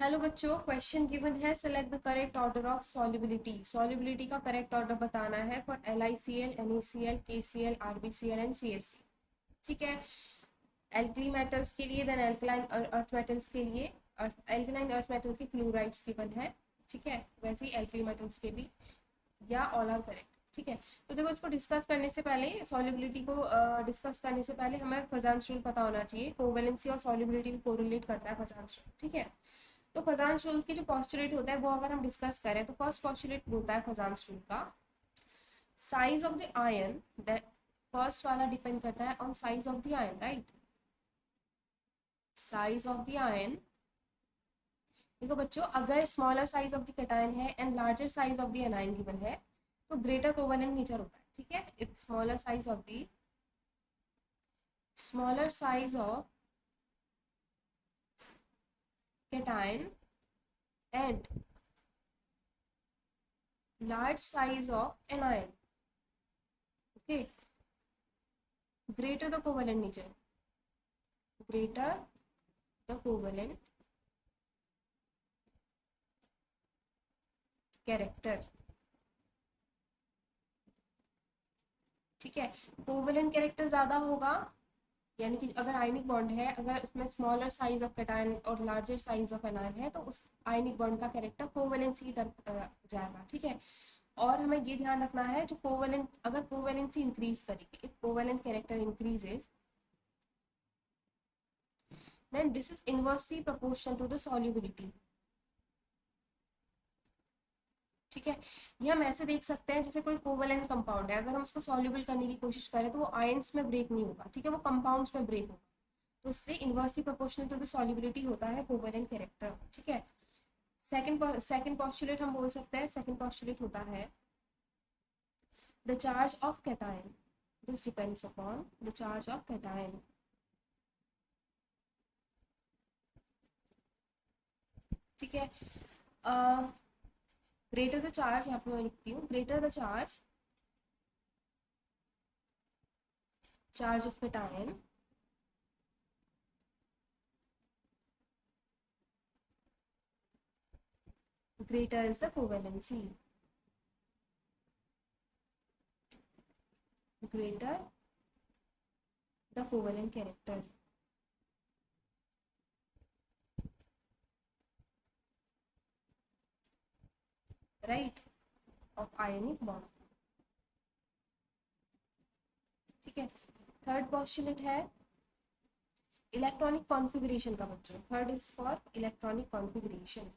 Hello बच्चों, question given है। Select the correct order of solubility. Solubility का correct order बताना है for LiCl, NaCl, KCl, RbCl and CaC। ठीक है। एल्कली मेटल्स के लिए, देन एल्कलाइन अर्थ मेटल्स के लिए एल्कलाइन अर्थ मेटल के फ्लोराइड्स गिवन है। ठीक है, वैसे ही एल्कली मेटल्स के भी, या ऑल आर करेक्ट। ठीक है। तो देखो, इसको डिस्कस करने से पहले, सॉल्युबिलिटी को डिस्कस करने से पहले हमें फजान्स रूल पता होना चाहिए। कोवेलेंसी और सॉल्युबिलिटी को कोरिलेट करता है फजान्स रूल। ठीक है। तो फजान्स रूल की जो पॉस्टुलेट होता है वो अगर हम डिस्कस करें तो फर्स्ट पॉस्टुलेट होता है फजान्स रूल का, size of the ion. First वाला डिपेंड करता है on size of the ion, right. Size of the ion. देखो बच्चों, अगर smaller size of the cation है and larger size of the anion given है तो ग्रेटर कोवेलेंट नेचर होता है। ठीक है। If smaller size of cation and large size of anion, okay, greater the covalent nature, greater the covalent character। ठीक है। Covalent character ज्यादा होगा, यानी कि अगर आयनिक बॉन्ड है, अगर उसमें स्मॉलर साइज ऑफ कैटायन और लार्जर साइज ऑफ एनायन है तो उस आयनिक बॉन्ड का कैरेक्टर कोवेलेंसी की तरफ जाएगा। ठीक है। और हमें ये ध्यान रखना है, जो कोवेलेंट, अगर कोवेलेंसी इंक्रीज करेगी, if covalent character increases then this is inversely proportional to the solubility। ठीक है। ये हम ऐसे देख सकते हैं, जैसे कोई कोवेलेंट कंपाउंड है, अगर हम उसको सॉल्युबल करने की कोशिश करें तो वो आयंस में ब्रेक नहीं होगा। ठीक है, वो कंपाउंड्स में ब्रेक होगा। तो इसलिए inversely proportional to the solubility होता है कोवेलेंट कैरेक्टर। ठीक है। सेकंड पॉस्टुलेट हम बोल सकते हैं, सेकंड पॉस्टुलेट होता है the charge of cation. This depends upon the charge of cation. ठीक है। ग्रेटर द चार्ज, यहाँ पे मैं लिखती हूँ, greater the charge of cation, greater is the covalency, greater the covalent character, right, of ionic bond। ठीक है। Third postulate है इलेक्ट्रॉनिक कॉन्फ़िगरेशन का बच्चों। Third is for electronic configuration,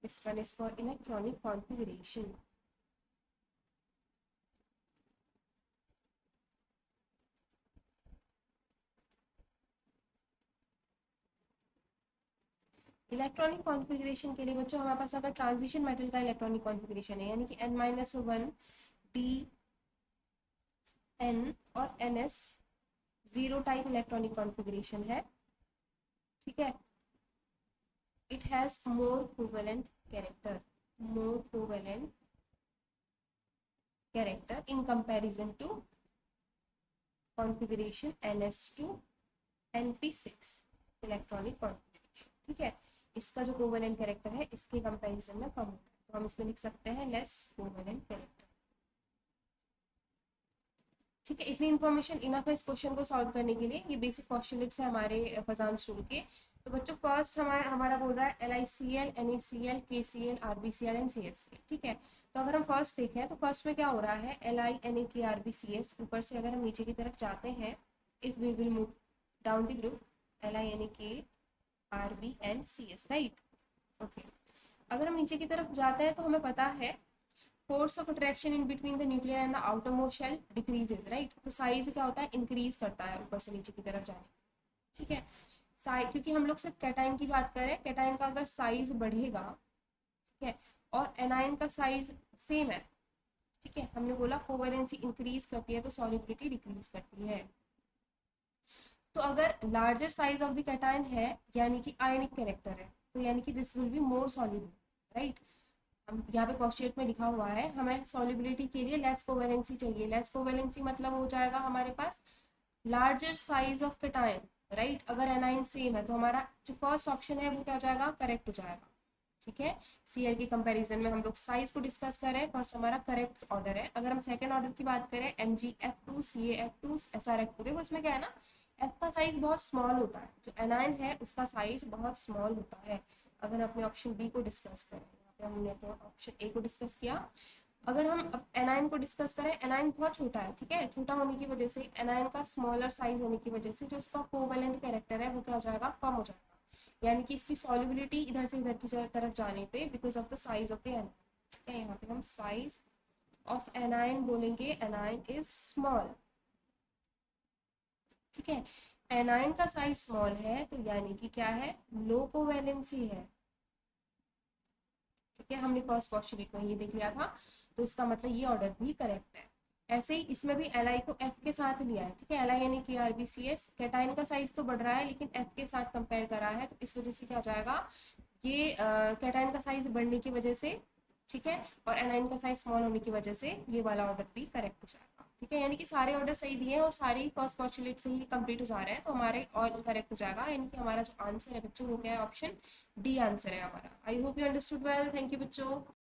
this one is for electronic configuration। Electronic configuration के लिए बच्चों हमारे पास अगर ट्रांजिशन मेटल का इलेक्ट्रॉनिक कॉन्फ़िगरेशन है, यानी कि N-1 D N और NS zero type electronic configuration है। ठीक है। It has more covalent character, more covalent character in comparison to configuration NS2 NP6 electronic configuration. ठीक है। इसका जो कोवेलेंट कैरेक्टर है इसके कंपैरिजन में कम होता है, तो हम इसमें लिख सकते हैं लेस कोवेलेंट कैरेक्टर। ठीक है। इतनी इन्फॉर्मेशन इनफ है इस क्वेश्चन को सॉल्व करने के लिए। ये बेसिक पॉस्टुलेट्स है हमारे फजान्स रूल के। तो बच्चों, फर्स्ट हमारा बोल रहा है LiCl, NaCl, KCl, RbCl and CaCl। ठीक है। तो अगर हम फर्स्ट देखें तो फर्स्ट में क्या हो रहा है, Li, Na, RbCs। ऊपर से अगर हम नीचे की तरफ जाते हैं, if we will move down the group, Li, Na, Rb and Cs, right. Okay. अगर हम नीचे की तरफ जाते हैं तो हमें पता है force of attraction in between the nuclear and the outer most shell decreases, right. तो साइज क्या होता है, इंक्रीज करता है ऊपर से नीचे की तरफ जाने। ठीक है। साइज, क्योंकि हम लोग सिर्फ कैटायन की बात करें, कैटायन का अगर साइज बढ़ेगा, ठीक है, और एनायन का साइज सेम है, ठीक है, हमने बोला कोवेलेंसी इंक्रीज करती है तो सॉल्युबिलिटी डिक्रीज करती है। तो अगर larger size of the cation है, यानी कि आयनिक कैरेक्टर है, तो यानी कि this will be more soluble, right. हम यहाँ पे पॉस्टुलेट में लिखा हुआ है, हमें सॉल्युबिलिटी के लिए लेस कोवेलेंसी चाहिए। लेस कोवेलेंसी मतलब हो जाएगा हमारे पास larger size of cation, right. अगर एनाइन सेम है तो हमारा जो फर्स्ट ऑप्शन है वो क्या हो जाएगा, करेक्ट हो जाएगा। ठीक है, सीएल के कंपैरिजन में हम लोग साइज को डिस्कस कर रहे हैं, फर्स्ट हमारा करेक्ट ऑर्डर है। अगर हम सेकंड ऑर्डर की बात करें, M G F two, C F two, S R F two, देखो इसमें क्या है ना, एफ का साइज बहुत स्मॉल होता है, जो एनाइन है उसका साइज बहुत स्मॉल होता है। अगर हम अपने ऑप्शन बी को डिस्कस करें, यहाँ पे हमने अपने ऑप्शन ए को डिस्कस किया। अगर हम अब एनाइन को डिस्कस करें, एनाइन बहुत छोटा है, ठीक है, छोटा होने की वजह से, एनाइन का स्मॉलर साइज होने की वजह से जो इसका कोवेलेंट कैरेक्टर है वो क्या हो जाएगा, कम हो जाएगा। यानी कि इसकी सॉल्युबिलिटी इधर से इधर की तरफ जाने पे, because of the size of the A9. ठीक है, यहाँ पे हम साइज ऑफ एनाइन बोलेंगे, एनाइन इज स्मॉल। ठीक है, एनाइन का साइज स्मॉल है तो यानी कि क्या है, लो कोवेलेंसी है। ठीक है, हमने फर्स्ट पोस्टुलेट में ये देख लिया था, तो इसका मतलब ये ऑर्डर भी करेक्ट है। ऐसे ही इसमें भी एल आई को एफ के साथ लिया है। ठीक है, एल आई यानी K R B C S, cation का साइज तो बढ़ रहा है लेकिन एफ के साथ कंपेयर करा है, तो इस वजह से क्या हो जाएगा, ये कैटाइन का साइज बढ़ने की वजह से, ठीक है, और एनाइन का साइज स्मॉल होने की वजह से ये वाला ऑर्डर भी करेक्ट हो जाएगा। ठीक है, यानी कि सारे ऑर्डर सही दिए हैं और सारे फर्स्ट पोस्टुलेट से ही कंप्लीट हो जा रहे हैं, तो हमारे ऑल करेक्ट हो जाएगा। यानी कि हमारा जो आंसर है बच्चों वो क्या है, ऑप्शन डी आंसर है हमारा। I hope you understood well, thank you बच्चों।